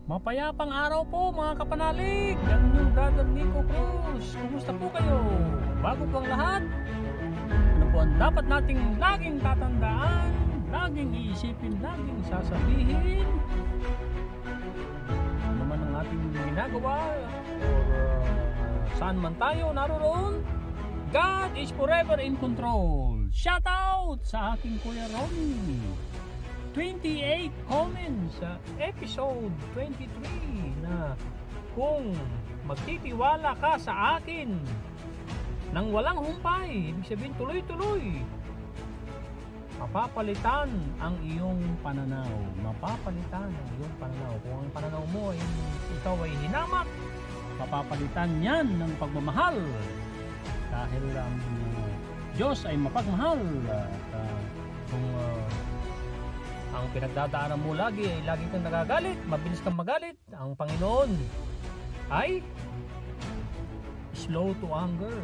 Mapayapang araw po mga kapanalig. Yan yung brother Nico Cruz. Kumusta po kayo? Bago po ang lahat, ano po ang dapat nating laging tatandaan, laging iisipin, laging sasabihin? Ano man ang ating ginagawa or saan man tayo naroon, God is forever in control. Shout out sa aking Kuya Ronnie. 28 comments sa episode 23 na kung magtitiwala ka sa akin nang walang humpay, ibig sabihin tuloy-tuloy, mapapalitan ang iyong pananaw. Mapapalitan ang iyong pananaw. Kung ang pananaw mo ay ikaw ay hinamak, mapapalitan yan ng pagmamahal. Dahil ang Diyos ay mapagmahal. At kung ang pinagdadaanan mo lagi ay lagi kang nagagalit, mabilis kang magalit, ang Panginoon ay slow to anger,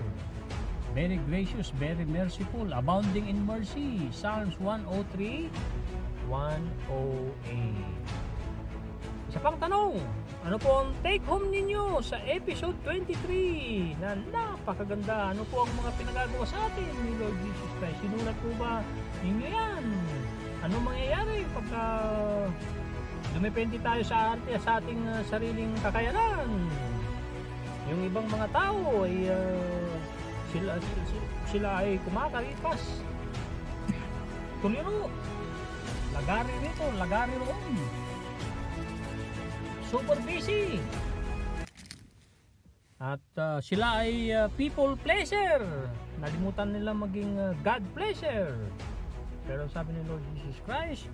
very gracious, very merciful, abounding in mercy. Psalms 103, 108. Isa pang tanong, ano po ang take home ninyo sa episode 23 na napakaganda? Ano po ang mga pinagagawa sa atin ni Lord Jesus Christ? Sinulat po ba ninyo yan? Ano mangyayari pagka dumepende tayo sa ating sariling kakayanan? Yung ibang mga tao ay sila ay kumakaripas, tuliro, lagari rito, lagari roon, super busy, at sila ay people pleaser, nalimutan nila maging God pleaser. Pero sabi ni Lord Jesus Christ,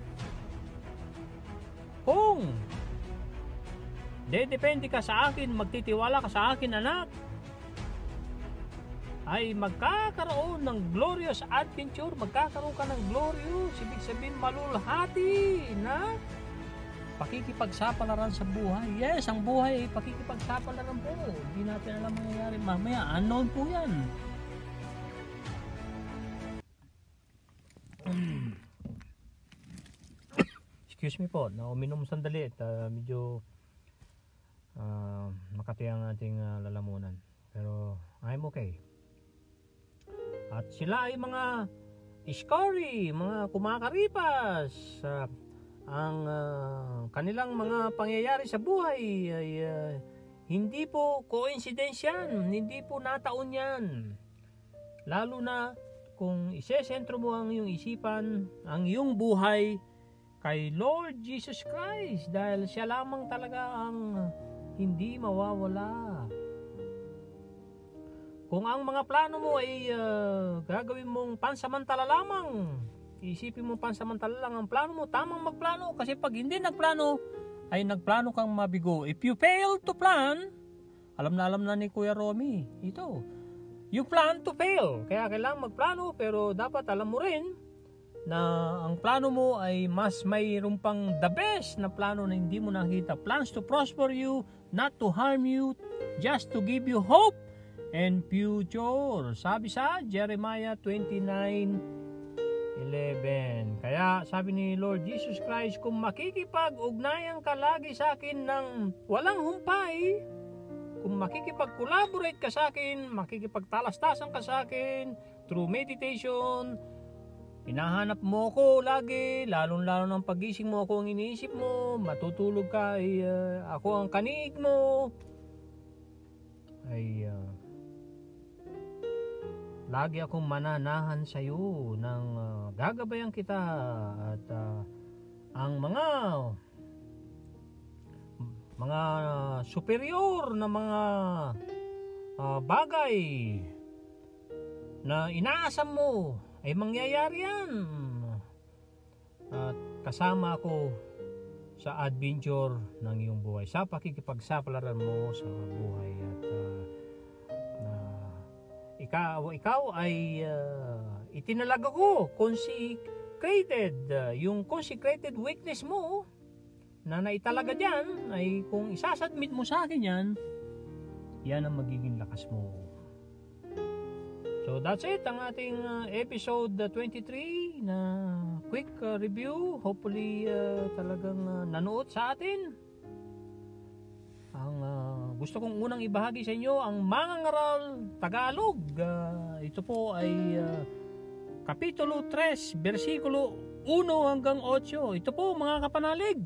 kung dedepende ka sa akin, magtitiwala ka sa akin, anak, ay magkakaroon ng glorious adventure, magkakaroon ka ng glorious, ibig sabihin malulhati na pakikipagsapalaran sa buhay. Yes, ang buhay ay pakikipagsapalaran po. Hindi natin alam mangyayari mamaya, unknown po yan. Excuse me po, uminom sandali at medyo makati ang ating lalamunan, pero I'm okay. At sila ay mga iskori, mga kumakaripas. Ang kanilang mga pangyayari sa buhay ay hindi po coincidence yan, hindi po nataon yan. Lalo na kung isesentro mo ang iyong isipan, ang iyong buhay kay Lord Jesus Christ, dahil siya lamang talaga ang hindi mawawala. Kung ang mga plano mo ay gagawin mong pansamantala lamang, isipin mo pansamantala lang ang plano mo, tamang magplano. Kasi pag hindi nagplano, ay nagplano kang mabigo. If you fail to plan, alam na ni Kuya Romy ito, you plan to fail. Kaya kailangan magplano, pero dapat alam mo rin na ang plano mo ay mas mayroon pang the best na plano na hindi mo nakita. Plans to prosper you, not to harm you, just to give you hope and future. Sabi sa Jeremiah 29:11. Kaya sabi ni Lord Jesus Christ, kung makikipag-ugnayan ka lagi sa akin ng walang humpay, kung makikipag-collaborate ka sa akin, makikipagtalastasan ka sa akin through meditation, hinahanap mo ko lagi, lalong-lalo ng pagising mo ako ang iniisip mo, matutulog ka ay ako ang kaniig mo, ay lagi akong mananahan sa iyo ng gagabayan kita. At ang mga superior na mga bagay na inaasam mo ay mangyayari yan. At kasama ako sa adventure ng iyong buhay, sa pakikipagsapalaran mo sa buhay. At ikaw ay itinalaga ko, consecrated. Yung consecrated weakness mo na naitalaga dyan, ay kung isasubmit mo sa akin yan, yan ang magiging lakas mo. So that's it, ang ating episode 23 na quick review. Hopefully talagang nanood sa atin. Ang gusto kong unang ibahagi sa inyo ang Mangangaral Tagalog. Ito po ay Kapitulo 3, versikulo 1 hanggang 8. Ito po mga kapanalig.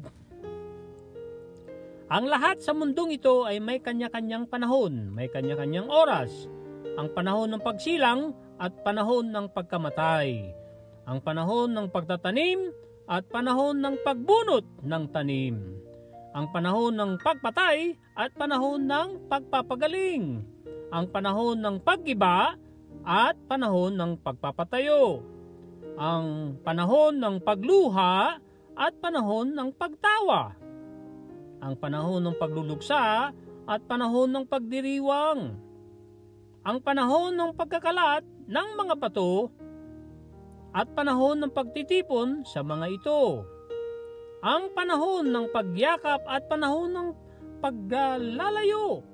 Ang lahat sa mundong ito ay may kanya-kanyang panahon, may kanya-kanyang oras. Ang panahon ng pagsilang at panahon ng pagkamatay. Ang panahon ng pagtatanim at panahon ng pagbunot ng tanim. Ang panahon ng pagpatay at panahon ng pagpapagaling. Ang panahon ng pag-iba at panahon ng pagpapatayo. Ang panahon ng pagluha at panahon ng pagtawa. Ang panahon ng pagluluksa at panahon ng pagdiriwang. Ang panahon ng pagkakalat ng mga bato at panahon ng pagtitipon sa mga ito. Ang panahon ng pagyakap at panahon ng paglalayo.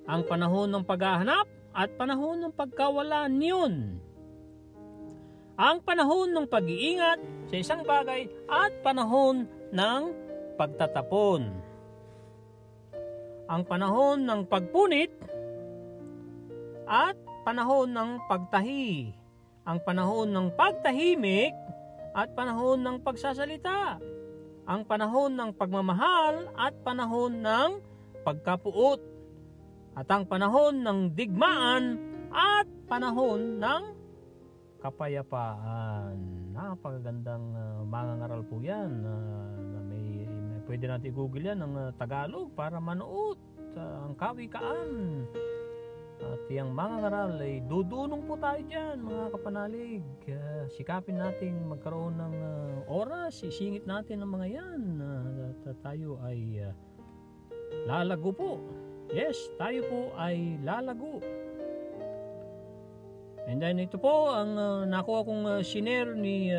Ang panahon ng paghahanap at panahon ng pagkawala niyon. Ang panahon ng pag-iingat sa isang bagay at panahon ng pagtatapon. Ang panahon ng pagpunit at panahon ng pagtahi. Ang panahon ng pagtahimik at panahon ng pagsasalita. Ang panahon ng pagmamahal at panahon ng pagkapuot. At ang panahon ng digmaan at panahon ng kapayapaan. Napakagandang mangangaral po yan. May pwede natin i-google yan ng Tagalog para manood ang kawikaan. At yung mangangaral ay dudunong po tayo dyan mga kapanalig. Sikapin natin magkaroon ng oras, isingit natin ang mga yan. Tayo ay lalago po. Yes, tayo po ay lalago. And then ito po ang nakuha kong share ni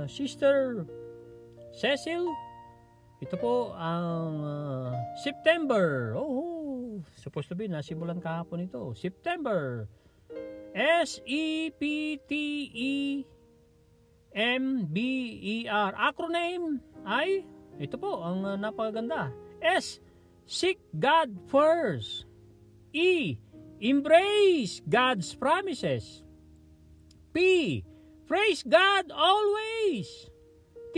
Sister Cecil. Ito po ang September. Supposed to be nasimulan kahapon ito. September. SEPTEMBER. Acronym ay ito po ang napakaganda. S. Seek God first. E. Embrace God's promises. P. Praise God always. T.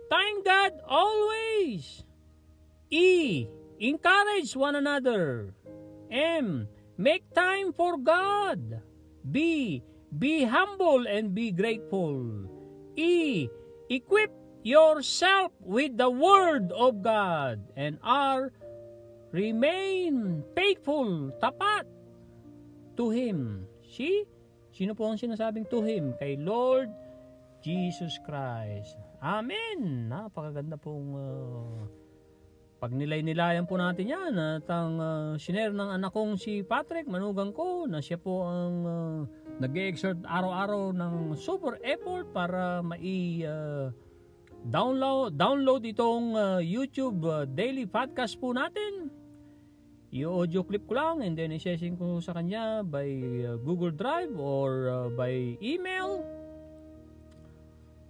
Thank God always. E. Encourage one another. M. Make time for God. B. Be humble and be grateful. E. Equip yourself with the Word of God. And R. Remain faithful, tapat to Him. See? Sino po ang sinasabing to Him? Kay Lord Jesus Christ. Amen. Napakaganda pong pagnilay-nilayan po natin yan. At ang share ng anak kong si Patrick, manugang ko, na siya po ang nag-e-exert araw-araw ng super effort para download itong YouTube daily podcast po natin. I-audio clip ko lang and then i-session ko sa kanya by Google Drive or by email.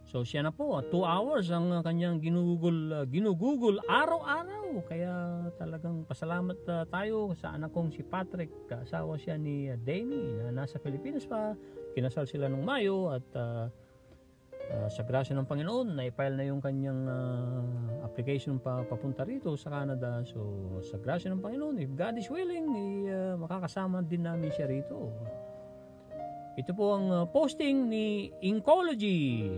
So siya na po, 2 hours ang kanyang ginugugol araw-araw. Kaya talagang pasalamat tayo sa anak kong si Patrick. Asawa siya ni Demi na nasa Pilipinas pa. Kinasal sila nung Mayo at sa grasya ng Panginoon, na-file na yung kanyang application papunta rito sa Canada. So sa grasya ng Panginoon, if God is willing, makakasama din namin siya rito. Ito po ang posting ni Incology.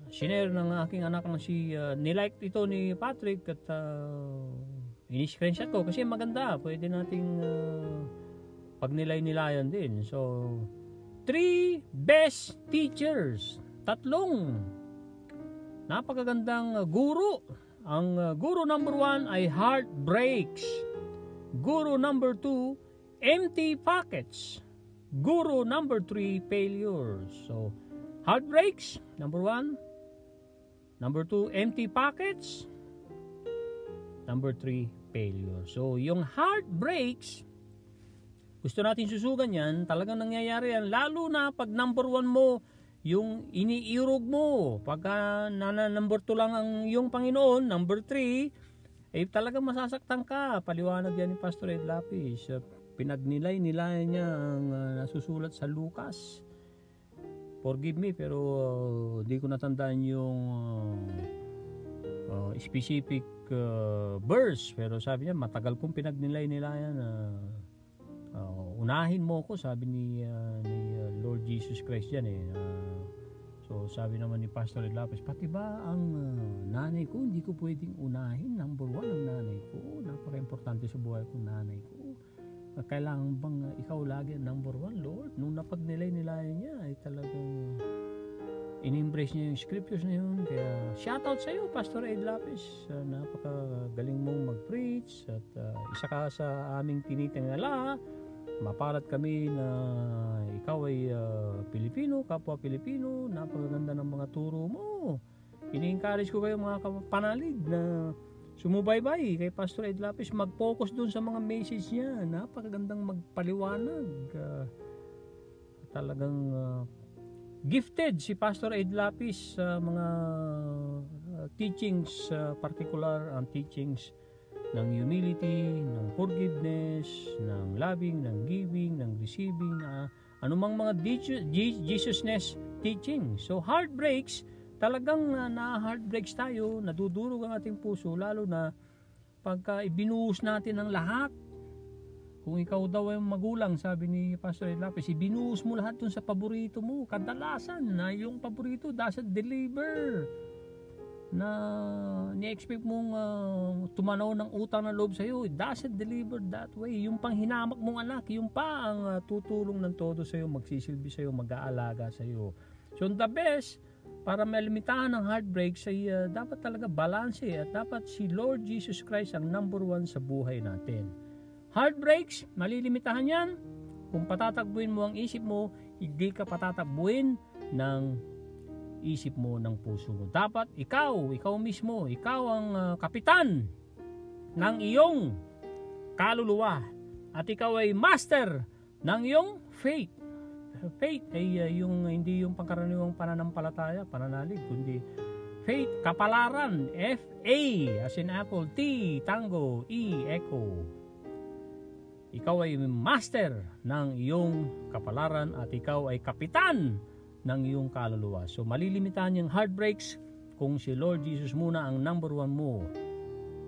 Sinare ng aking anak na nilike ito ni Patrick at ini-screenshot ko kasi maganda. Pwede nating pagnilay-nilayan din. So, 3 best teachers. 3 napakagandang guro. Ang guro number 1 ay heartbreaks. Guro number 2, empty pockets. Guro number 3, failures. So, heartbreaks, number 1. Number 2, empty pockets. Number 3, failure. So, yung heartbreaks, gusto natin susugan yan, talagang nangyayari yan. Lalo na pag number 1 mo, yung iniirog mo. Pagka number 2 lang ang yung Panginoon, number 3, talagang masasaktan ka. Paliwanag yan ni Pastor Ed Lapis. Pinagnilay-nilay niya ang nasusulat sa Lucas. Forgive me, pero di ko natandaan yung specific verse. Pero sabi niya, matagal kong pinagnilay-nilayan na unahin mo ko, sabi ni Lord Jesus Christ yan eh. So sabi naman ni Pastor Ed Lapis, pati ba ang nanay ko, hindi ko pwedeng unahin? Number 1 ang nanay ko. Napaka-importante sa buhay ko, nanay ko. Kailangan bang ikaw lagi ang number 1, Lord? Nung napagnilay-nilayan niya, ay talagang in-embrace niya yung scriptures na yun. Kaya shoutout sa iyo, Pastor Ed Lapis. Napakagaling mong mag-preach at isa ka sa aming tinitingala. Maparat kami na ikaw ay Pilipino, kapwa Pilipino. Napakaganda ng mga turo mo. Ini-encourage ko kayo mga kapanalig na sumubaybay kay Pastor Ed Lapis. Mag-focus dun sa mga message niya. Napakagandang magpaliwanag. Talagang gifted si Pastor Ed Lapis sa mga teachings, particular ang teachings ng humility, ng forgiveness, ng loving, ng giving, ng receiving, anumang mga Jesusness teaching. So heartbreaks, talagang na-heartbreaks tayo, nadudurog ang ating puso, lalo na pagka ibinuhos natin ang lahat. Kung ikaw daw ay magulang, sabi ni Pastor Ed Lapis, ibinuhos mo lahat dun sa paborito mo. Kadalasan na yung paborito doesn't deliver. Na ni-expect mong tumanaw ng utang na loob sa'yo, it doesn't deliver that way. Yung panghinamak mong anak, yung pa ang tutulong ng todo sa'yo, magsisilbi sa'yo, mag-aalaga sa'yo. So the best, para malimitahan ng heartbreaks ay dapat talaga balance at dapat si Lord Jesus Christ ang number 1 sa buhay natin. Heartbreaks, malilimitahan yan. Kung patatakbuhin mo ang isip mo, hindi ka patatakbuhin ng isip mo, ng puso mo. Dapat ikaw mismo, ikaw ang kapitan ng iyong kaluluwa at ikaw ay master ng iyong faith. Faith ay hindi yung pangkaraniwang pananampalataya, pananalig, kundi faith, kapalaran, F-A as in apple, T, tango, E, echo. Ikaw ay master ng iyong kapalaran at ikaw ay kapitan ng iyong kaluluwa. So malilimitahan yung heartbreaks kung si Lord Jesus muna ang number 1 mo.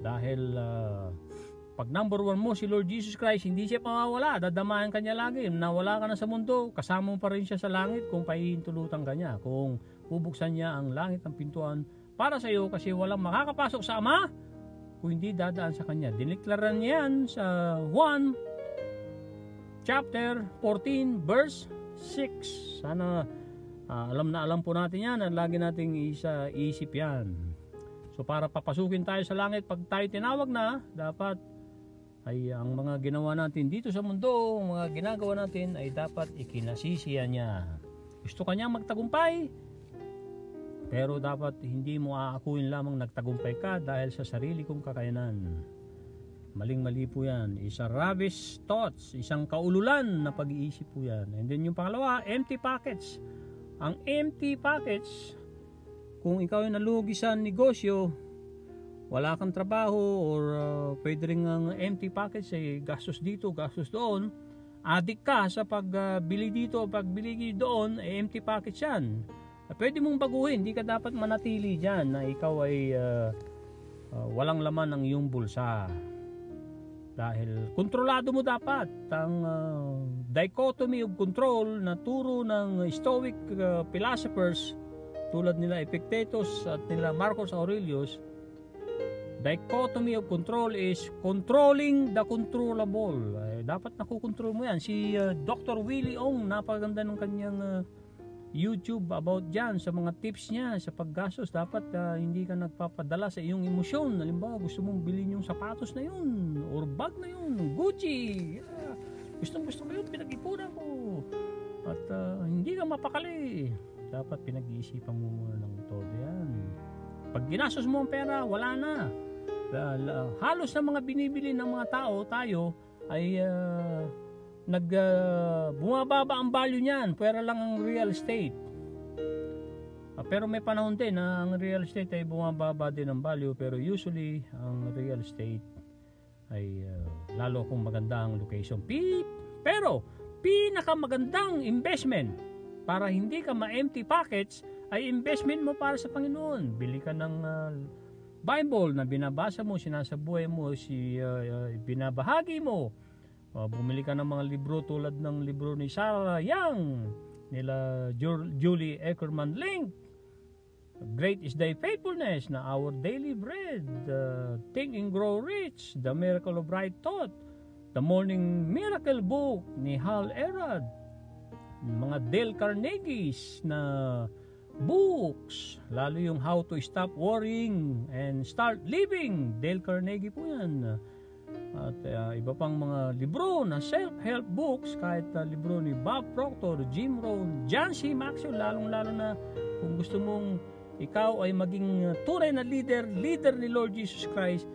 Dahil pag number 1 mo si Lord Jesus Christ, hindi siya mawawala, dadamayan ka niya lagi. Nawala ka na sa mundo, kasama mo pa rin siya sa langit kung paihintulutan ka niya, kung bubuksan niya ang langit ng pintuan para sa iyo, kasi walang makakapasok sa Ama kung hindi dadaan sa kanya. Diniklaran niya yan sa 1 chapter 14 verse 6. Sana alam po natin yan at lagi nating isip yan. So para papasukin tayo sa langit, pag tayo tinawag na, dapat ay ang mga ginawa natin dito sa mundo, ang mga ginagawa natin ay dapat ikinasisiya niya. Gusto kanya magtagumpay, pero dapat hindi mo aakuin lamang nagtagumpay ka dahil sa sarili kong kakayanan. Maling-mali po yan. Isa rubbish thoughts, isang kaululan na pag-iisip po yan. And then yung pangalawa, empty pockets. Ang empty pockets, kung ikaw ay nalugi sa negosyo, wala kang trabaho, or pwede rin ang empty pockets ay gastos dito, gastos doon, adik ka sa pagbili dito, pagbili doon, ay empty pockets yan. Pwede mong baguhin, hindi ka dapat manatili dyan na ikaw ay walang laman ng iyong bulsa. Dahil kontrolado mo dapat ang dichotomy of control na turo ng Stoic philosophers tulad nila Epictetus at nila Marcus Aurelius. Dichotomy of control is controlling the controllable. Dapat nakukontrol mo yan. Si Dr. Willie Ong, napakaganda ng kanyang YouTube about dyan sa mga tips niya sa paggastos. Dapat hindi ka nagpapadala sa iyong emosyon. Halimbawa, gusto mong bilhin yung sapatos na yun or bag na yun, Gucci, gusto ko yun, pinag-ipunan ko, at hindi ka mapakali. Dapat pinag-iisipan mo muna ng todo yan. Pag ginastos mo ang pera, wala na. Halos na mga binibili ng mga tao, tayo ay bumababa ang value niyan, pwera lang ang real estate. Pero may panahon din na ang real estate ay bumababa din ng value, pero usually ang real estate ay lalo kung maganda ang location. Pero pinakamagandang investment para hindi ka ma-empty pockets ay investment mo para sa Panginoon. Bili ka ng Bible na binabasa mo, sinasabuhay mo, binabahagi mo. Bumili ka ng mga libro tulad ng libro ni Sarah Young, nila Julie Eckerman Link. Great is thy faithfulness, na Our Daily Bread, Think and Grow Rich, The Miracle of Right Thought, The Morning Miracle Book ni Hal Elrod, mga Dale Carnegie's na books, lalo yung How to Stop Worrying and Start Living, Dale Carnegie po yan. At iba pang mga libro na self-help books, kahit libro ni Bob Proctor, Jim Rohn, John C. Maxwell, lalong-lalo na kung gusto mong ikaw ay maging tunay na leader ni Lord Jesus Christ,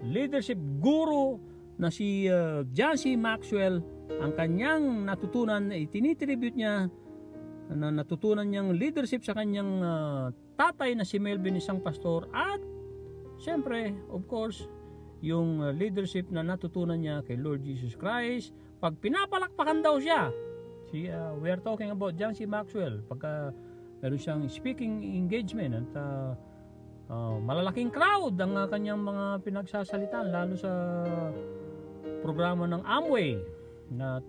leadership guru na si John C. Maxwell, ang kanyang natutunan, itinitribute niya na natutunan niyang leadership sa kanyang tatay na si Melvin, isang pastor, at siyempre, of course, yung leadership na natutunan niya kay Lord Jesus Christ. Pag pinapalakpakan daw siya, we are talking about John C. Maxwell, pagka meron siyang speaking engagement at malalaking crowd ang kanyang mga pinagsasalitan, lalo sa programa ng Amway. At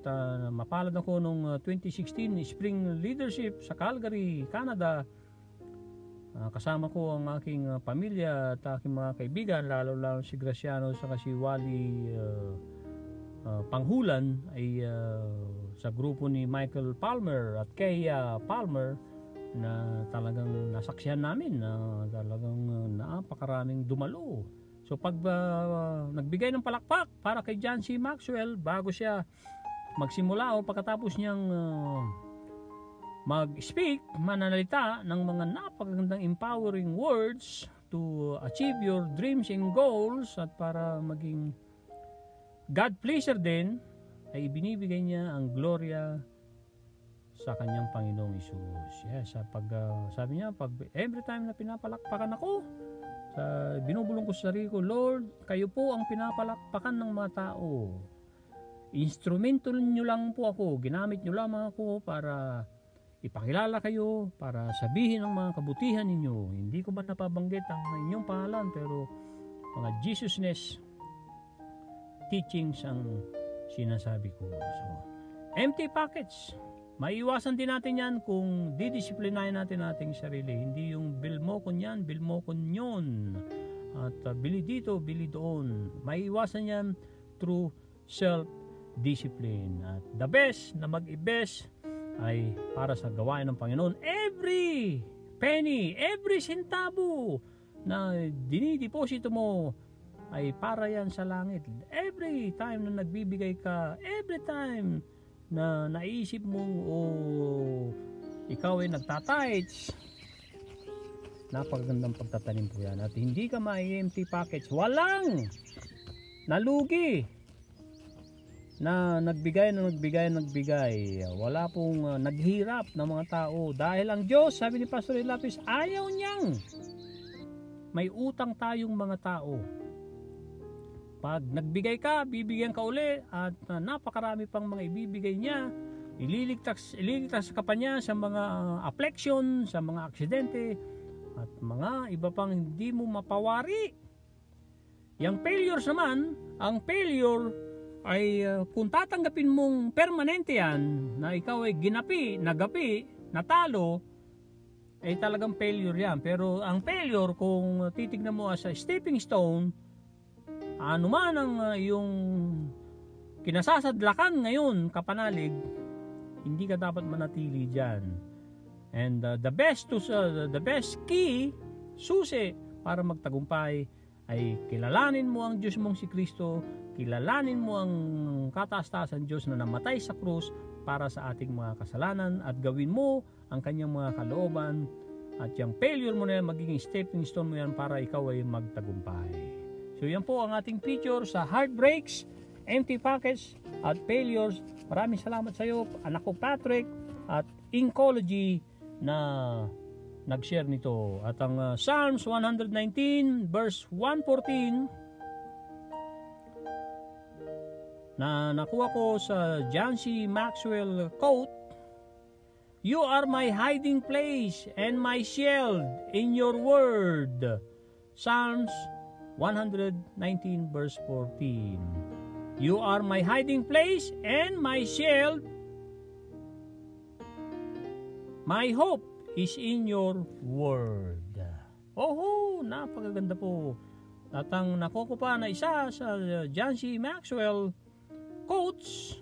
mapalad ako nung 2016 Spring Leadership sa Calgary, Canada. Kasama ko ang aking pamilya at aking mga kaibigan, lalo si Graciano sa si Wally Panghulan, ay sa grupo ni Michael Palmer at Kaya Palmer, na talagang nasaksihan namin na talagang napakaraming dumalo. So pag nagbigay ng palakpak para kay John C. Maxwell bago siya magsimula o pagkatapos niyang mag-speak, mananalita ng mga napakagandang empowering words to achieve your dreams and goals at para maging God pleaser din, ay ibinibigay niya ang gloria sa kanyang Panginoong Hesus. Yes, sabi niya, pag every time na pinapalakpakan ako, binubulong ko sa sarili ko, Lord, kayo po ang pinapalakpakan ng mga tao. Instrumento niyo lang po ako, ginamit niyo lamang ako para ipakilala kayo, para sabihin ang mga kabutihan ninyo. Hindi ko ba napabanggit ang inyong pangalan, pero mga Jesusness teachings ang sinasabi ko. So, empty pockets. Maiiwasan din natin yan kung didisiplinahin natin ating sarili. Hindi yung bil mo kun yan, bil mo kun yun. At bili dito, bili doon. Maiiwasan yan through self-discipline. At the best na mag-i-best ay para sa gawain ng Panginoon. Every penny, every centavo na dinideposito mo ay para yan sa langit. Every time na nagbibigay ka, every time na naisip mo ikaw ay nagtatights, napakagandang pagtatanim po yan. At hindi ka ma-empty pockets. Walang nalugi na nagbigay. Wala pong naghirap ng mga tao. Dahil ang Diyos, sabi ni Pastor Lapis, ayaw niyang may utang tayong mga tao. Pag nagbigay ka, bibigyan ka uli, at napakarami pang mga ibibigay niya. Ililigtas ka pa niya sa mga affliction, sa mga aksidente, at mga iba pang hindi mo mapawari. Yung failures naman, ang failure ay kung tatanggapin mong permanente yan, na ikaw ay ginapi, nagapi, natalo, ay talagang failure yan. Pero ang failure, kung titignan mo as a stepping stone, ano man ang yung kinasasadlakan ngayon, kapanalig, hindi ka dapat manatili dyan. And the best key, susi para magtagumpay, ay kilalanin mo ang Diyos mong si Kristo, kilalanin mo ang kataas-taasan Diyos na namatay sa krus para sa ating mga kasalanan, at gawin mo ang kanyang mga kalooban, at yung failure mo na yan, magiging stepping stone mo yan para ikaw ay magtagumpay. So yan po ang ating picture sa heartbreaks, empty pockets, at failures. Maraming salamat sa iyo, anak ko Patrick, at Incology, na nag-share nito. At ang Psalms 119 verse 114 na nakuha ko sa John C. Maxwell quote, "You are my hiding place and my shield in your word." Psalms 119 verse 14. You are my hiding place and my shield. My hope is in your word. Oh, napakaganda po. At ang nakuha pa na isa sa John C. Maxwell quotes,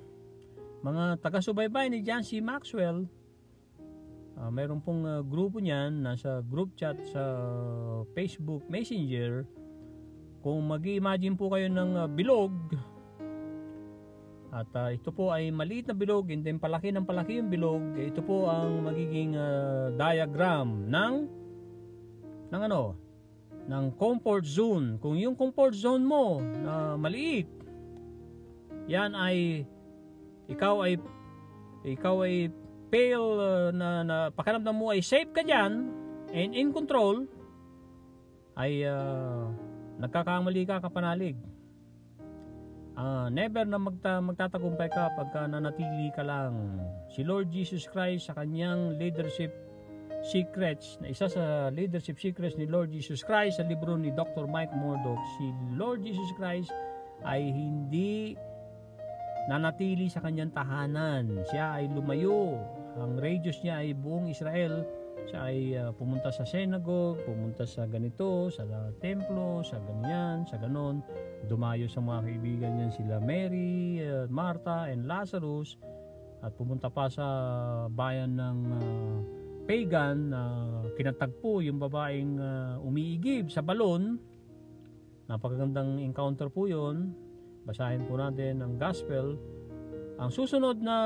mga taga-subaybay ni John C. Maxwell, mayroon pong grupo niyan, nasa group chat sa Facebook Messenger. Kung mag-imagine po kayo ng bilog, at ito po ay maliit na bilog, and then palaki ng palaki yung bilog, ito po ang magiging diagram ng comfort zone. Kung yung comfort zone mo na maliit, yan ay ikaw ay pale, na pakiramdam mo ay safe ka dyan and in control, ay nagkakamali ka kapanalig. Never na magtatagumpay ka pagka nanatili ka lang. Si Lord Jesus Christ sa kanyang leadership secrets, na isa sa leadership secrets ni Lord Jesus Christ sa libro ni Dr. Mike Murdock, si Lord Jesus Christ ay hindi nanatili sa kanyang tahanan. Siya ay lumayo. Ang radius niya ay buong Israel. Siya ay pumunta sa synagogue, pumunta sa ganito, sa templo, sa ganyan, sa ganon. Dumayo sa mga kaibigan niya sila Mary, Martha, and Lazarus. At pumunta pa sa bayan ng pagan na kinatagpo yung babaeng umiigib sa balon. Napakagandang encounter po yun. Basahin po natin ang gospel. Ang susunod na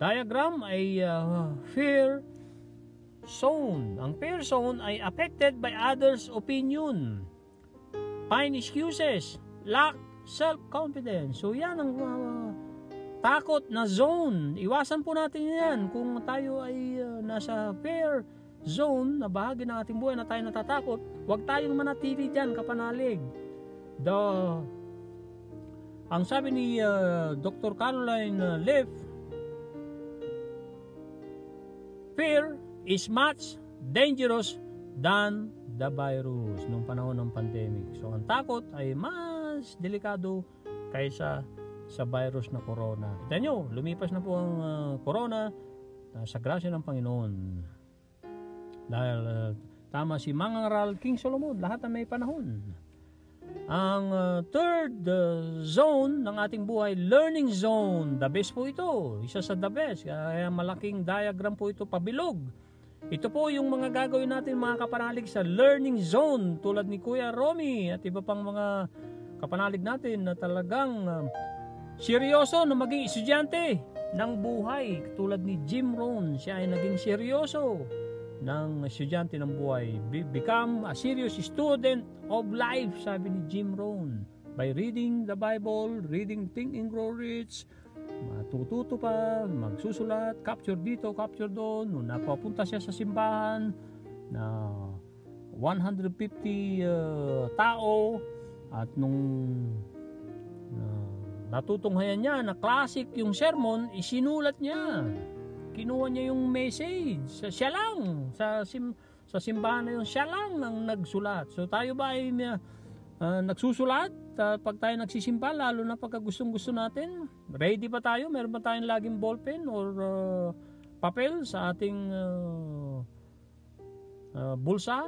diagram ay fear zone. Ang fear zone ay affected by others' opinion, find excuses, lack self-confidence. So yan ang takot na zone. Iwasan po natin yan kung tayo ay nasa fear zone na bahagi ng ating buhay na tayo natatakot. Huwag tayong manatili dyan kapanalig. Ang sabi ni Dr. Caroline Leaf, fear is much dangerous than the virus nung panahon ng pandemic. So ang takot ay mas delikado kaysa sa virus na corona. Kita nyo, lumipas na po ang corona sa grasya ng Panginoon. Dahil tama si Mangaral King Solomon, lahat na may panahon. Ang third zone ng ating buhay, learning zone. The best po ito. Isa sa the best. Kaya malaking diagram po ito, pabilog. Ito po yung mga gagawin natin mga kapanalig sa learning zone. Tulad ni Kuya Romy at iba pang mga kapanalig natin na talagang seryoso na maging estudyante ng buhay. Tulad ni Jim Rohn, siya ay naging seryoso ng estudyante ng buhay. Become a serious student of life, sabi ni Jim Rohn. By reading the Bible, reading Think and Grow Rich, matututo pa, magsusulat, capture dito, capture doon. Nung napapunta siya sa simbahan na 150 tao, at nung natutunghayan niya na classic yung sermon, isinulat niya. Kinuha niya yung message. Siya lang. Sa simbahan na yun, siya lang ang nagsulat. So tayo ba ay nagsusulat? Pag tayo nagsisimba, lalo na pagka gustong-gusto natin, ready pa tayo? Meron ba tayong laging ballpen or papel sa ating bulsa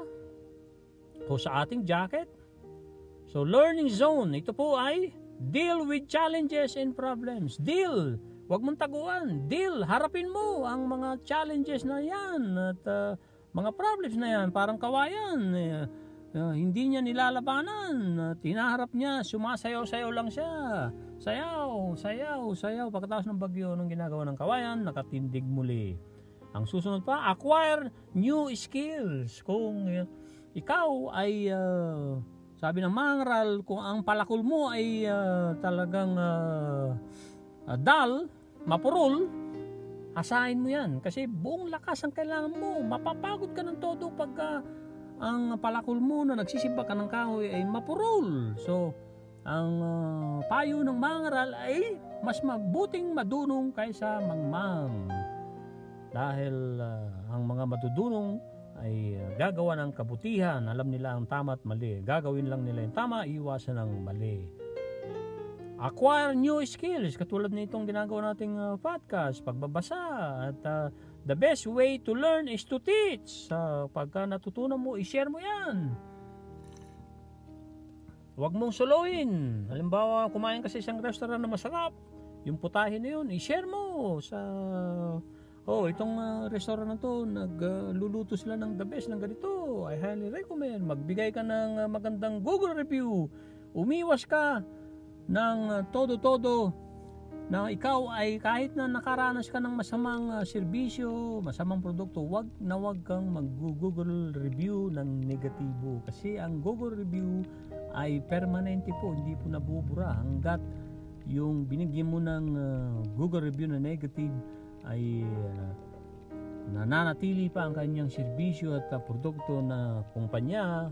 o sa ating jacket? So learning zone, ito po ay deal with challenges and problems. Deal. Huwag mong taguan. Deal. Harapin mo ang mga challenges na yan at mga problems na yan. Parang kawayan. Hindi niya nilalabanan. Tinaharap niya. Sumasayaw-sayaw lang siya. Sayaw, sayaw, sayaw. Pagkatapos ng bagyo ng ginagawa ng kawayan, nakatindig muli. Ang susunod pa, acquire new skills. Kung ikaw ay sabi ng Mangaral, kung ang palakol mo ay talagang dull, mapurol, asahin mo yan kasi buong lakas ang kailangan mo. Mapapagod ka ng todo pagka ang palakol mo na nagsisimba ka ng kahoy ay mapurol. So ang payo ng mangaral ay mas mabuting madunong kaysa mangmang. Dahil ang mga madudunong ay gagawa ng kabutihan, alam nila ang tama at mali. Gagawin lang nila yung tama, iwasan ang mali. Acquire new skills, katulad nitong ginagawa nating podcast, pagbabasa. At the best way to learn is to teach. Pagka natutunan mo, i-share mo yan. Huwag mong soloin. Halimbawa, kumain ka sa isang restaurant na masarap, yung putahe na yun, i-share mo sa... itong restaurant na to, nagluluto sila ng the best ng ganito. I highly recommend. Magbigay ka ng magandang Google review. Umiwas ka ng todo-todo na ikaw ay kahit na nakaranas ka ng masamang serbisyo, masamang produkto, wag kang mag-Google review ng negatibo. Kasi ang Google review ay permanente po, hindi po nabubura hanggat yung binigyan mo ng Google review na negative ay nananatili pa ang kanyang serbisyo at produkto na kumpanya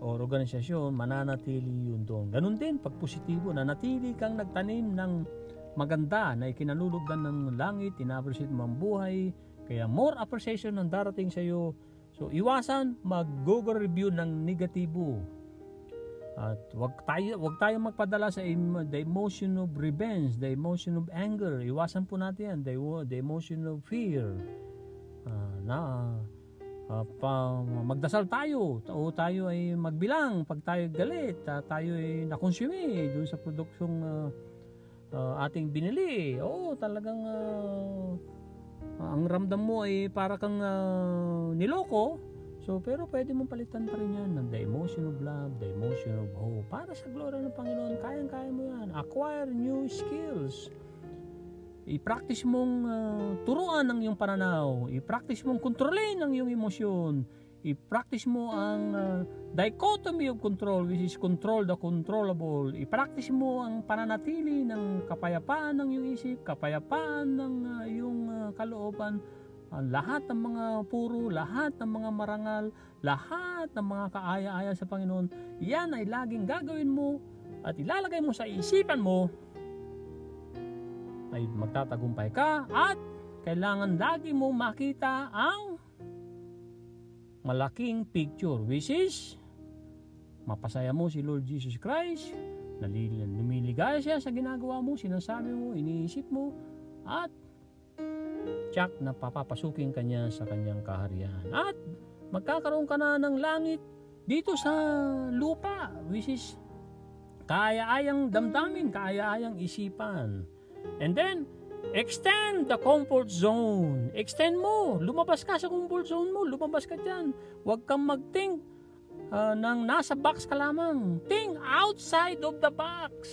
o organisasyon, mananatili yun doon. Ganun din pag positibo, nanatili kang nagtanim ng maganda na ikinalulugdan ng langit, ina-appreciate mo ang buhay, kaya more appreciation ang darating sa iyo. So iwasan mag-Google review ng negatibo. At wag tayo magpadala sa the emotion of revenge, the emotion of anger. Iwasan po natin yan, the emotion of fear. Magdasal tayo o tayo ay magbilang pag tayo galit, tayo ay nakonsume doon sa produktong ating binili. Talagang ang ramdam mo ay para kang niloko. So, pero pwede mong palitan pa rin yan ng the emotion of love, the emotion of hope. Para sa glory ng Panginoon, kayang-kaya mo yan. Acquire new skills. I-practice mong turuan ang iyong pananaw. I-practice mong kontrolin ang iyong emosyon. I-practice mo ang dichotomy of control, which is control the controllable. I-practice mo ang pananatili ng kapayapaan ng iyong isip, kapayapaan ng iyong kalooban. Lahat ng mga puro, lahat ng mga marangal, lahat ng mga kaaya-aya sa Panginoon, yan ay laging gagawin mo at ilalagay mo sa isipan mo, ay magtatagumpay ka at kailangan lagi mo makita ang malaking picture, which is mapasaya mo si Lord Jesus Christ, lumiligaya siya sa ginagawa mo, sinasabi mo, iniisip mo, at tsak na papapasukin kanya sa kanyang kaharian. At magkakaroon ka na ng langit dito sa lupa, which is kaaya-ayang damdamin, kaaya-ayang isipan. And then, extend the comfort zone. Extend mo. Lumabas ka sa comfort zone mo. Lumabas ka dyan. Huwag kang mag-think ng nasa box ka lamang. Think outside of the box.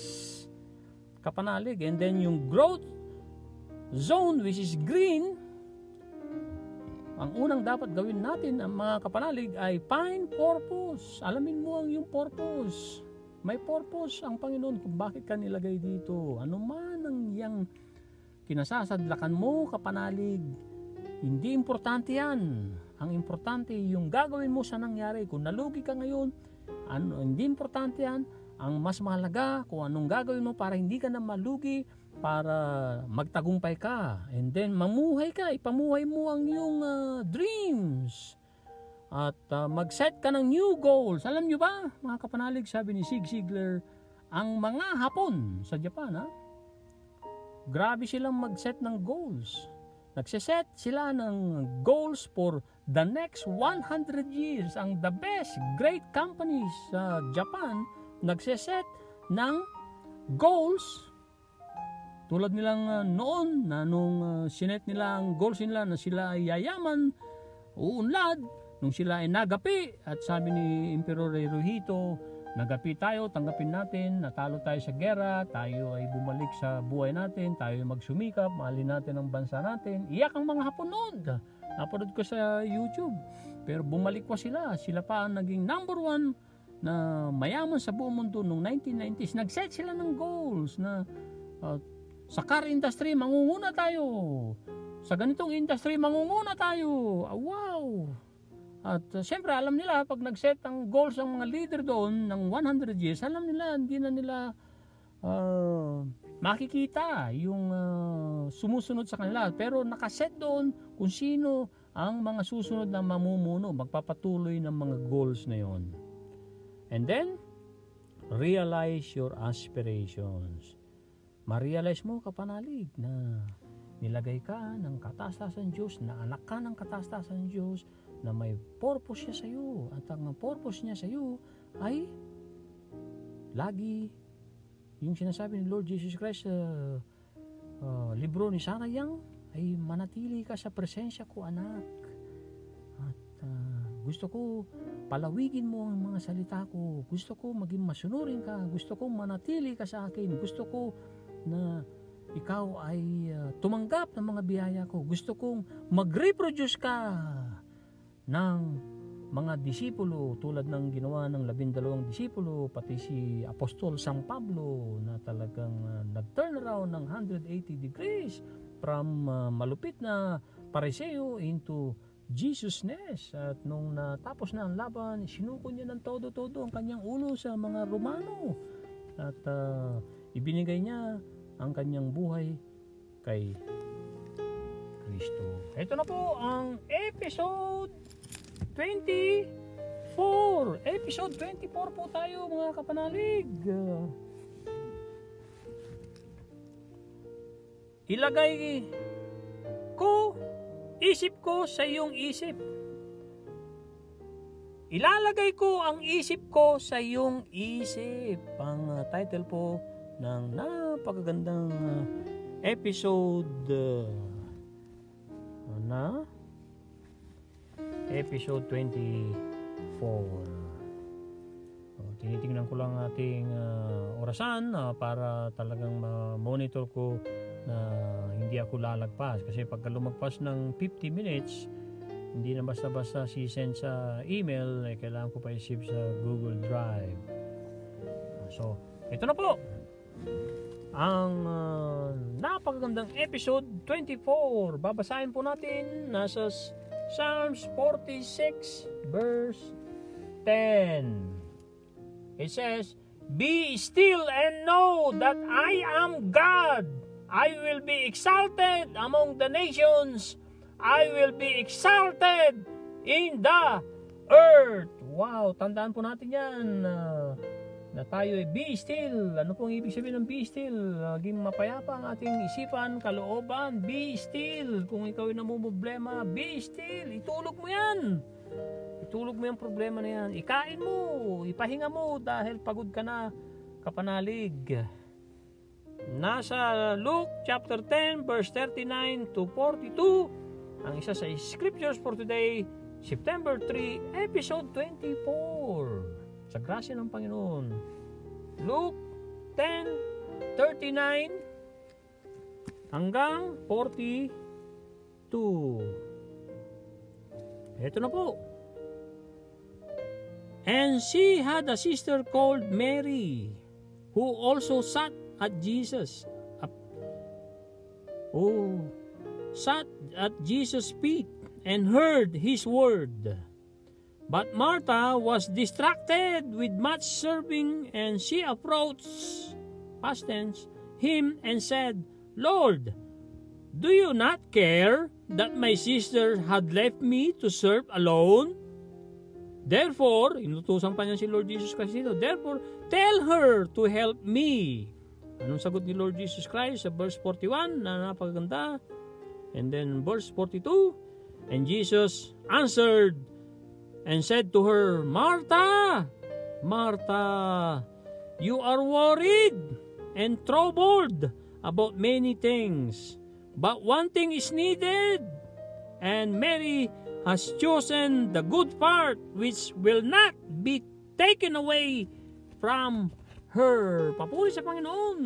Kapanalig. And then yung growth zone, which is green, ang unang dapat gawin natin ang mga kapanalig ay find purpose. Alamin mo ang yung purpose. May purpose ang Panginoon kung bakit ka nilagay dito. Ano man ang yang kinasasadlakan mo, kapanalig, hindi importante yan. Ang importante yung gagawin mo sa nangyari. Kung nalugi ka ngayon, hindi importante yan. Ang mas mahalaga kung anong gagawin mo para hindi ka na malugi, para magtagumpay ka. And then mamuhay ka, ipamuhay mo ang iyong dreams. At mag-set ka ng new goals. Alam nyo ba, mga kapanalig, sabi ni Zig Ziglar, ang mga Hapon sa Japan, grabe silang mag-set ng goals. Nagsiset sila ng goals for the next 100 years. Ang the best great companies sa Japan, nagsiset ng goals tulad nilang noon na nung sinet nila ang goals nila na sila ay yayaman, uunlad, nung sila ay nagapi at sabi ni Emperor Hirohito, nagapi tayo, tanggapin natin, natalo tayo sa gera, tayo ay bumalik sa buhay natin, tayo ay magsumikap, mahalin natin ang bansa natin. Iyak ang mga Hapon noon. Napanood ko sa YouTube. Pero bumalik pa sila. Sila pa ang naging number 1 na mayaman sa buong mundo noong 1990s. Nag-set sila ng goals na sa car industry, mangunguna tayo. sa ganitong industry, mangunguna tayo. Wow! At siyempre, alam nila, pag nag-set ang goals ng mga leader doon ng 100 years, alam nila, hindi na nila makikita yung sumusunod sa kanila. Pero nakaset doon kung sino ang mga susunod na mamumuno, magpapatuloy ng mga goals na yon. And then, realize your aspirations. Ma-realize mo, kapanalig, na nilagay ka ng kataas-taasan Diyos, na anak ka ng kataas-taasan Diyos, na may purpose siya sa iyo. At ang purpose niya sa iyo ay lagi yung sinasabi ni Lord Jesus Christ sa libro ni Sarah Young, ay manatili ka sa presensya ko, anak. At gusto ko palawigin mo ang mga salita ko. Gusto ko maging masunurin ka. Gusto ko manatili ka sa akin. Gusto ko na ikaw ay tumanggap ng mga biyaya ko. Gusto kong mag-reproduce ka ng mga disipulo tulad ng ginawa ng 12 disipulo, pati si Apostol San Pablo na talagang nag-turn around ng 180 degrees from malupit na pariseo into Jesusness. At nung natapos na ang laban, sinuko niya ng todo-todo ang kanyang ulo sa mga Romano at ibinigay niya ang kanyang buhay kay Kristo. Ito na po ang episode 24. Episode 24 po tayo, mga kapanalig. Ilagay ko isip ko sa iyong isip. Ilalagay ko ang isip ko sa iyong isip. Ang title po ng napakagandang episode na episode 24. Tinitingnan ko lang ating orasan para talagang ma-monitor ko na hindi ako lalagpas. Kasi pagka lumagpas ng 50 minutes, hindi na basta-basta si-send sa email, kailangan ko pa i-save sa Google Drive. So, ito na po ang napakagandang episode 24. Babasahin po natin nasa Psalms 46 verse 10. It says, "Be still and know that I am God. I will be exalted among the nations. I will be exalted in the earth." Wow, tandaan po natin yan na tayo ay be still. Ano pong ibig sabihin ng be still? Maging mapayapa ang ating isipan, kalooban. Be still. Kung ikaw ay namumblema, be still. Itulog mo yan. Itulog mo yung problema na yan. Ikain mo. Ipahinga mo dahil pagod ka na, kapanalig. Nasa Luke chapter 10 verse 39 to 42, ang isa sa scriptures for today, September 3, episode 24. Sa grasya ng Panginoon. Luke 10:39 hanggang 42. Ito na po. "And she had a sister called Mary, who also sat at Jesus' feet and heard his word. But Martha was distracted with much serving, and she approached him and said, Lord, do you not care that my sister had left me to serve alone? Therefore," inutusan pa niya si Lord Jesus Christ dito, "therefore, tell her to help me." Anong sagot ni Lord Jesus Christ sa verse 41 na napakaganda? And then verse 42, "And Jesus answered and said to her, Martha, Martha, you are worried and troubled about many things, but one thing is needed, and Mary has chosen the good part, which will not be taken away from her." Papuri sa Panginoon.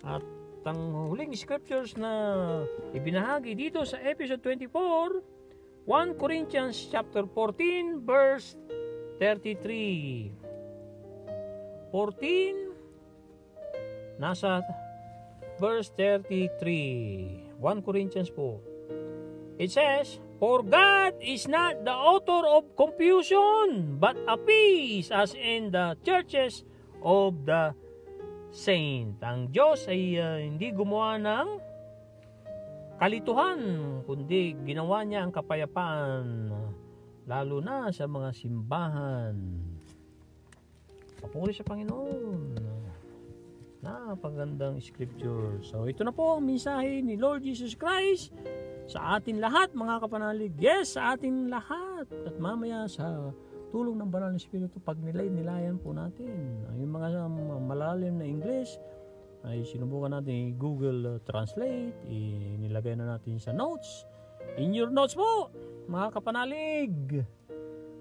At ang huling scriptures na ibinahagi dito sa episode 24, 1 Corinthians chapter 14 verse 33. 14 nasa verse 33. 1 Corinthians po. It says, "For God is not the author of confusion, but of peace, as in the churches of the saint." Ang Diyos ay hindi gumawa ng kalituhan, kundi ginawa niya ang kapayapaan, lalo na sa mga simbahan. Papuri sa Panginoon. Napagandang scripture. So ito na po ang mensahe ni Lord Jesus Christ sa atin lahat, mga kapanalig. Yes, sa atin lahat. At mamaya sa tulong ng Banal na Espiritu, pag nilayan po natin yung mga malalim na English, ay sinubukan natin Google Translate, inilagay na natin sa notes. In your notes po, mga kapanalig,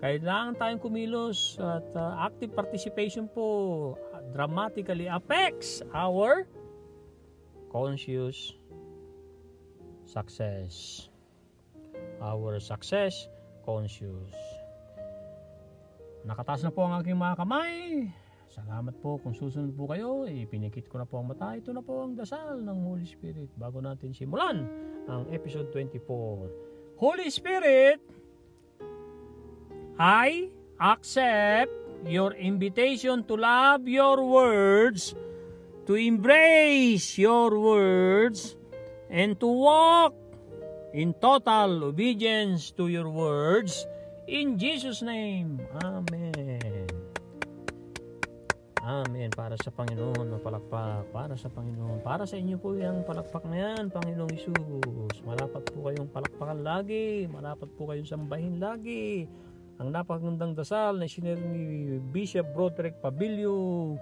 kailangan tayong kumilos at active participation po dramatically affects our conscious success. Our success conscious. Nakataas na po ang aking mga kamay. Salamat po kung susunod po kayo. Pinikit ko na po ang mata. Ito na po ang dasal ng Holy Spirit bago natin simulan ang episode 24. Holy Spirit, I accept your invitation to love your words, to embrace your words, and to walk in total obedience to your words. In Jesus' name, Amen. Amen. Para sa Panginoon na palakpak. Para sa Panginoon. Para sa inyo po yung palakpak na yan, Panginoong Isus. Malapat po kayong palakpakan lagi. Malapat po kayong sambahin lagi. Ang napakagandang dasal na sinare ni Bishop Broderick Pabilio.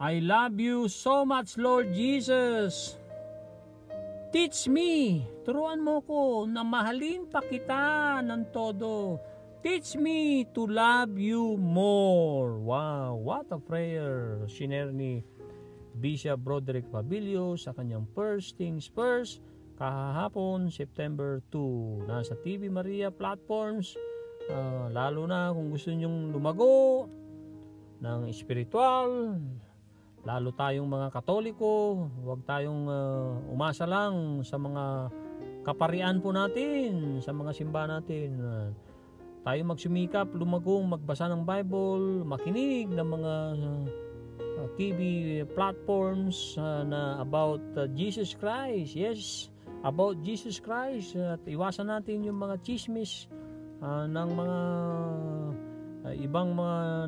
I love you so much, Lord Jesus. Teach me, turuan mo ko na mahalin pa kita ng todo. Teach me to love you more. Wow, what a prayer. Sinare ni Bishop Broderick Pabilio sa kanyang First Things First kahapon, September 2. Nasa TV Maria platforms. Lalo na kung gusto nyong lumago ng espiritual, lalo tayong mga Katoliko, huwag tayong umasa lang sa mga kaparian po natin, sa mga simba natin. Tayo magsumikap, lumagong, magbasa ng Bible, makinig ng mga TV platforms na about Jesus Christ. Yes, about Jesus Christ. At iwasan natin yung mga chismis ng mga ibang mga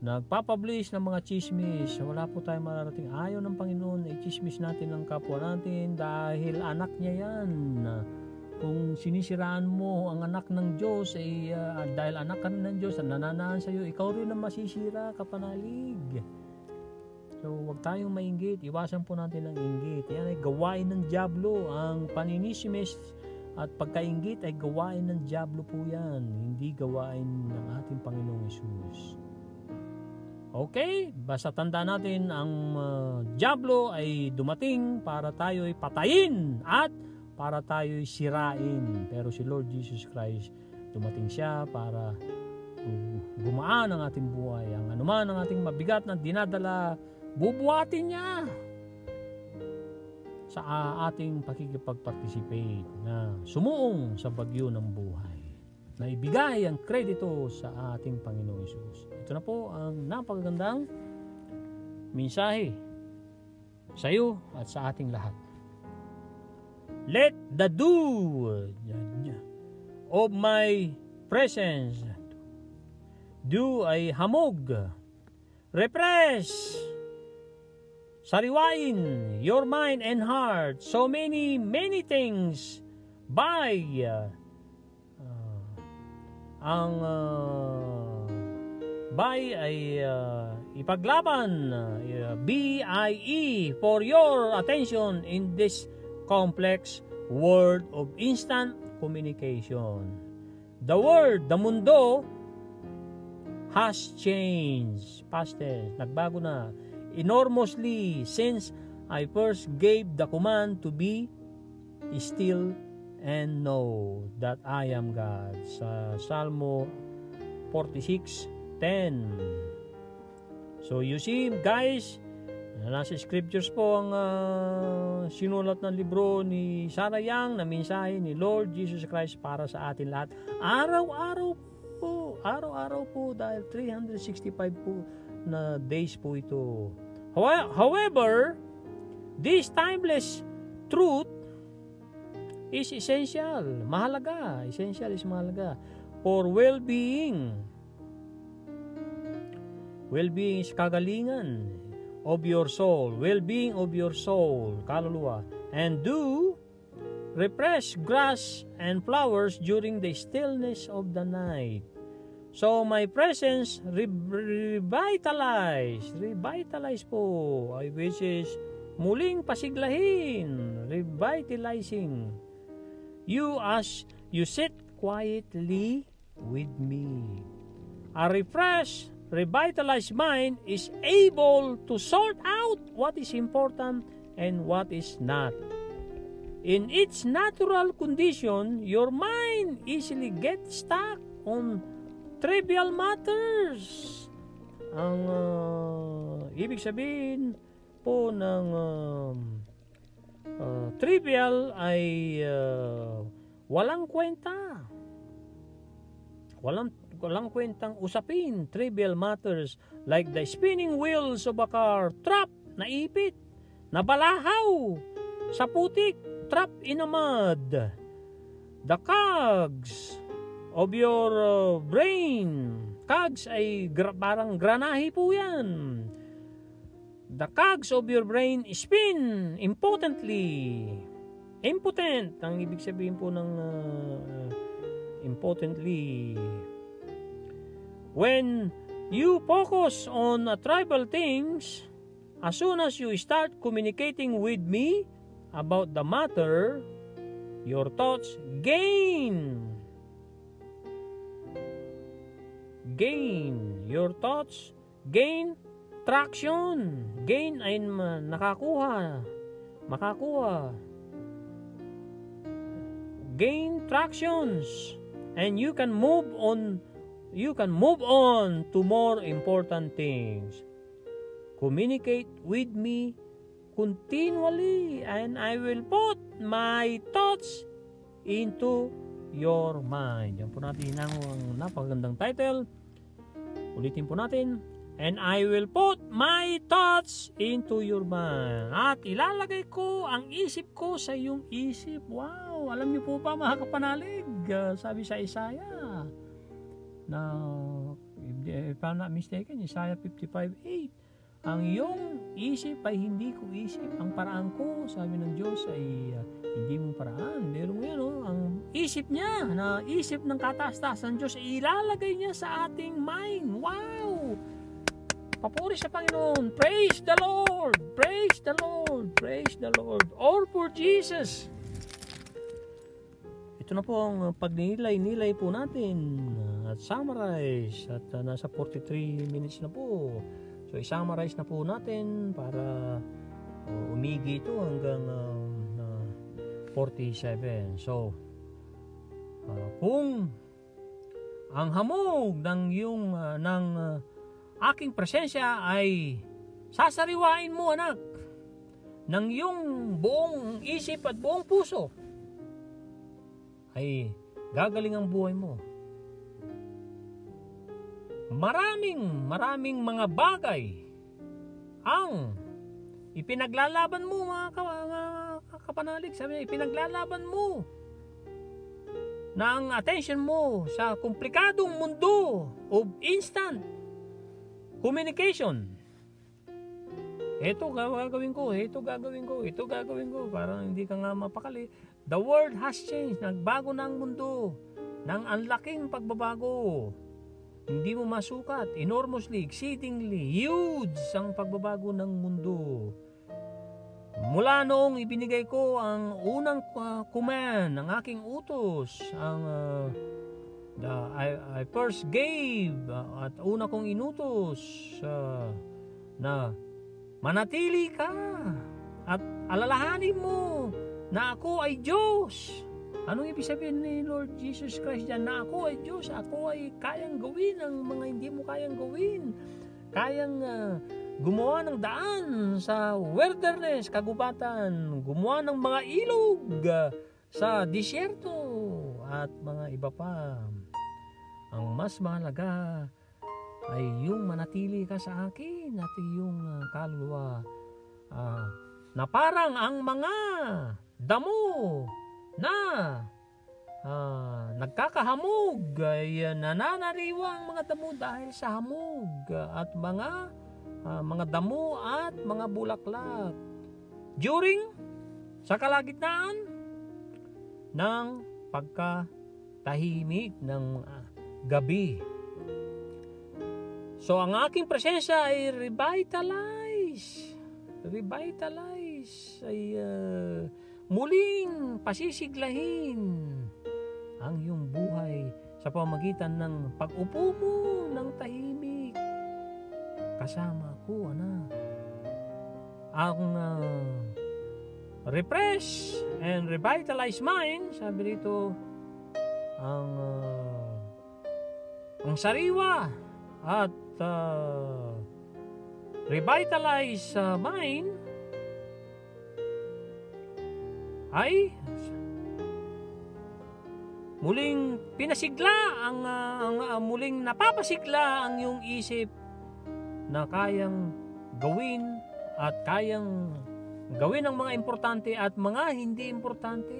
nagpapublish ng mga chismis. Wala po tayong mararating. Ayaw ng Panginoon na i-chismis natin ang kapwa natin dahil anak niya yan. Kung sinisiraan mo ang anak ng Diyos, dahil anak ka rin ng Diyos at nananaan sa iyo, ikaw rin ang masisira, kapanalig. So, huwag tayong mainggit. Iwasan po natin ang inggit. Yan ay gawain ng dyablo. Ang paninisimis at pagkainggit ay gawain ng dyablo po yan. Hindi gawain ng ating Panginoong Hesus. Okay? Basta tandaan natin, ang dyablo ay dumating para tayo ay patayin at para tayo'y sirain. Pero si Lord Jesus Christ, dumating siya para gumaan ang ating buhay. Ang anuman ang ating mabigat na dinadala, bubuhatin niya sa ating pakikipag-participate na sumuong sa bagyo ng buhay, na ibigay ang kredito sa ating Panginoong Hesus. Ito na po ang napakagandang mensahe sa iyo at sa ating lahat. Let the dew of my presence, dew ay hamog, refresh, sariwain your mind and heart. So many things by ay ipaglaban, BIE, for your attention in this complex world of instant communication. The world, the mundo, has changed. Past tense, nagbago na enormously since I first gave the command to be still and know that I am God. Sa Salmo 46:10. So you see, guys, Nasa scriptures po ang sinulat ng libro ni Sarah Young na mensahe ni Lord Jesus Christ para sa atin lahat. Araw-araw po dahil 365 po na days po ito. However, this timeless truth is essential. Mahalaga. Essential is mahalaga for well-being. Well-being is kagalingan of your soul, well-being of your soul, kaluluwa, and do refresh grass and flowers during the stillness of the night. So my presence revitalize po, which is muling pasiglahin, revitalizing you as you sit quietly with me. A refreshed, revitalized mind is able to sort out what is important and what is not. In its natural condition, your mind easily gets stuck on trivial matters. Ang ibig sabihin po ng trivial ay walang kwenta. Walang kwentang usapin, trivial matters like the spinning wheels of a car, trap, naipit, nabalahaw, sa putik, trap in a mud. The cogs of your brain, cogs ay parang granahe po yan. The cogs of your brain spin impotently. Impotent, ang ibig sabihin po ng impotently. When you focus on tribal things, as soon as you start communicating with me about the matter, your thoughts gain. Your thoughts gain traction. Gain ay makakuha. Gain tractions, and you can move on to more important things. Communicate with me continually, and I will put my thoughts into your mind. Yan po natin ang napakagandang title. Ulitin po natin. And I will put my thoughts into your mind. At ilalagay ko ang isip ko sa iyong isip. Wow! Alam niyo po pa mga kapanalig, sabi sa Isaiah, na if I'm not mistaken, Isaiah 55:8, ang iyong isip ay hindi ko isip, ang paraan ko, sabi ng Diyos, ay hindi mong paraan. Pero ngayon, ang isip niya, na isip ng kataas-taasan ng Diyos, ay ilalagay niya sa ating mind. Wow! Papuri sa Panginoon. Praise the Lord! Praise the Lord! Praise the Lord! All for Jesus! Ito na po ang pagnilay-nilay po natin at summarize, at nasa 43 minutes na po. So i-summarize na po natin para umigi ito hanggang 47. So kung ang hamog ng aking presensya ay sasariwain mo, anak, ng iyong buong isip at buong puso, ay gagaling ang buhay mo. Maraming mga bagay ang ipinaglalaban mo, mga kapanalig. Sabi niya, ipinaglalaban mo na ang attention mo sa komplikadong mundo of instant communication. Ito gagawin ko, parang hindi ka nga mapakali. The world has changed. Nagbago na ang mundo ng ang laking pagbabago. Hindi mo masukat. Enormously, exceedingly, huge ang pagbabago ng mundo. Mula noong ibinigay ko ang unang command, ang aking utos, I first gave, at una kong inutos na manatili ka at alalahanin mo na ako ay Diyos. Anong ibig sabihin ni Lord Jesus Christ dyan? Na ako ay Diyos, ako ay kayang gawin ang mga hindi mo kayang gawin. Kayang gumawa ng daan sa wilderness, kagubatan, gumawa ng mga ilog sa disyerto at mga iba pa. Ang mas mahalaga ay yung manatili ka sa akin at yung kaluluwa na parang ang mga damo na nagkakahamog ay nananariwa ang mga damo dahil sa hamog at mga damo at mga bulaklak during sa kalagitnaan ng pagkatahimik ng gabi. So ang aking presensya ay revitalize ay muling pasisiglahin ang iyong buhay sa pamamagitan ng pag-upo mo ng tahimik kasama ko, anak. Ang refresh and revitalize mind, sabi rito, ang sariwa at revitalize mind ay muling pinasigla muling napapasigla ang iyong isip na kayang gawin at kayang gawin ang mga importante at mga hindi importante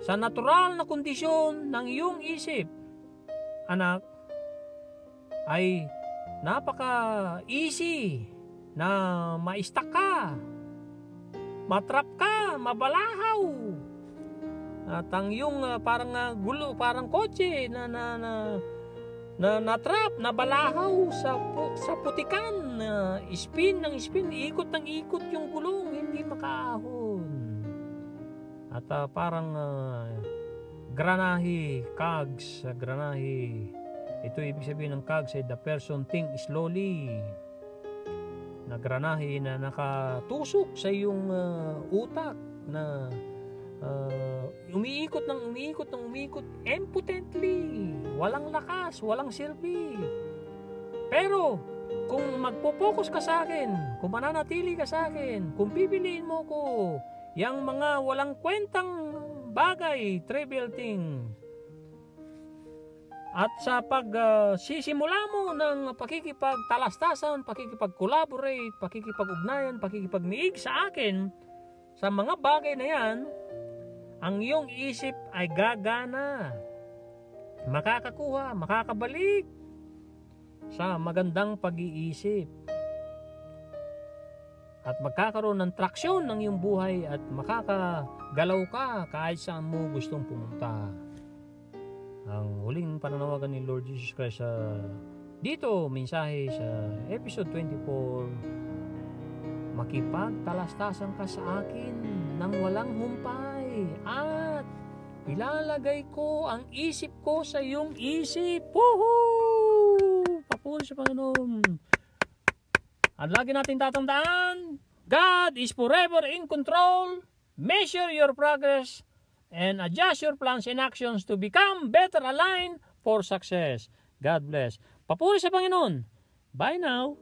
sa natural na kondisyon ng iyong isip, anak, ay napaka-easy na ma-stuck ka, matrap ka, mabalahaw. At ang iyong parang gulo, parang kotse na natrap, nabalahaw sa putikan, spin ng spin, ikot ng ikot yung gulong, hindi makaahon. At parang granahe, cogs, granahe. Ito ibig sabihin ng cogs ay the person think slowly. Na granahe na nakatusok sa iyong utak na umiikot impotently, walang lakas, walang silbi. Pero kung magpo-focus ka sa akin, kung mananatili ka sa akin, kung pipiliin mo ko yang mga walang kwentang bagay, trivial thing, at sa sisimula mo ng pakikipagtalastasan, pakikipag-collaborate, pakikipag-ugnayan, pakikipagniig sa akin sa mga bagay na yan, ang iyong isip ay gagana, makakakuha, makakabalik sa magandang pag-iisip at magkakaroon ng traksyon ng iyong buhay at makakagalaw ka kahit saan mo gustong pumunta. Ang huling pananawagan ni Lord Jesus Christ dito, mensahe sa episode 24, makipagtalastasan ka sa akin ng walang humpay at ilalagay ko ang isip ko sa iyong isip. Woohoo! Papuri sa Panginoon. At lagi natin tatandaan, God is forever in control. Measure your progress and adjust your plans and actions to become better aligned for success. God bless. Papuri sa Panginoon. Bye now.